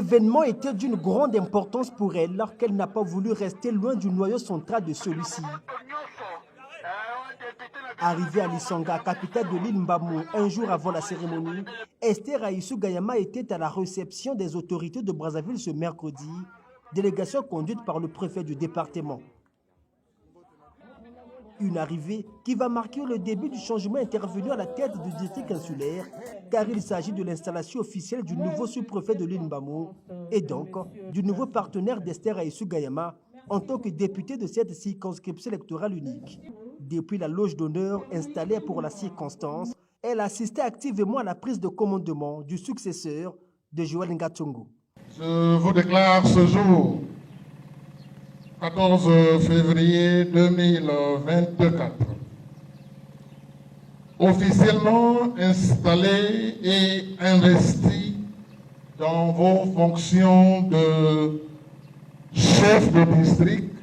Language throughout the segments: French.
L'événement était d'une grande importance pour elle, alors qu'elle n'a pas voulu rester loin du noyau central de celui-ci. Arrivée à Lisanga, capitale de l'île Mbamou, un jour avant la cérémonie, Esther Aïssou Gayama était à la réception des autorités de Brazzaville ce mercredi, délégation conduite par le préfet du département. Une arrivée qui va marquer le début du changement intervenu à la tête du district insulaire, car il s'agit de l'installation officielle du nouveau sous-préfet de l'île Mbamou et donc du nouveau partenaire d'Esther Aïssou Gayama en tant que député de cette circonscription électorale unique. Depuis la loge d'honneur installée pour la circonstance, elle assistait activement à la prise de commandement du successeur de Joël Ngatsongo. Je vous déclare ce jour, 14 février 2024, officiellement installé et investi dans vos fonctions de chef de district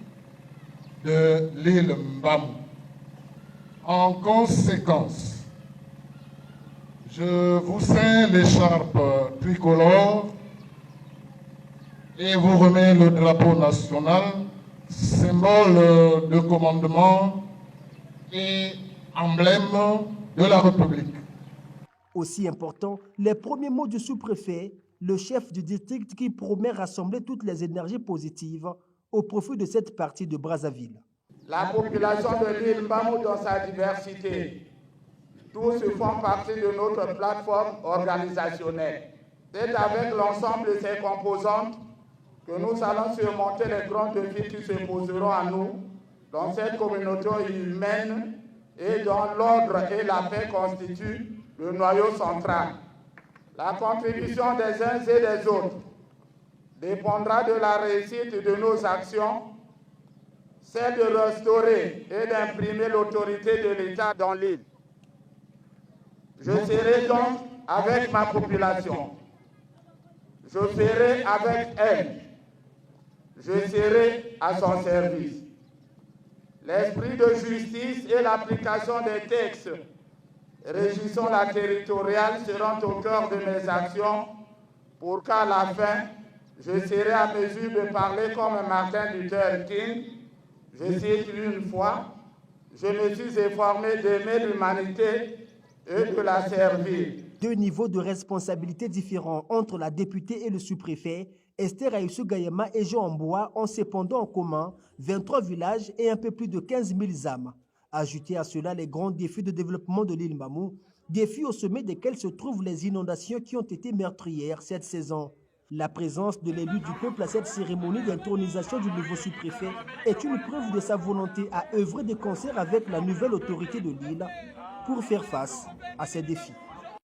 de l'île Mbamou. En conséquence, je vous ceins l'écharpe tricolore et vous remets le drapeau national, symbole de commandement et emblème de la République. Aussi important, les premiers mots du sous-préfet, le chef du district qui promet rassembler toutes les énergies positives au profit de cette partie de Brazzaville. La population de l'île Mbamou dans sa diversité, tous font partie de notre plateforme organisationnelle. C'est avec l'ensemble de ses composantes que nous allons surmonter les grands défis qui se poseront à nous dans cette communauté humaine et dont l'ordre et la paix constituent le noyau central. La contribution des uns et des autres dépendra de la réussite de nos actions, celle de restaurer et d'imprimer l'autorité de l'État dans l'île. Je serai donc avec ma population. Je serai avec elle. Je serai à son service. L'esprit de justice et l'application des textes régissant la territoriale seront au cœur de mes actions pour qu'à la fin, je serai à mesure de parler comme Martin Luther King. Je cite une fois, je me suis informé d'aimer l'humanité et de la servir. Deux niveaux de responsabilité différents entre la députée et le sous-préfet, Esther Aïssou Gayama et Jean Amboua ont cependant en commun 23 villages et un peu plus de 15 000 âmes. Ajoutez à cela les grands défis de développement de l'île Mbamou, défis au sommet desquels se trouvent les inondations qui ont été meurtrières cette saison. La présence de l'élu du peuple à cette cérémonie d'intronisation du nouveau sous-préfet est une preuve de sa volonté à œuvrer de concert avec la nouvelle autorité de l'île pour faire face à ces défis.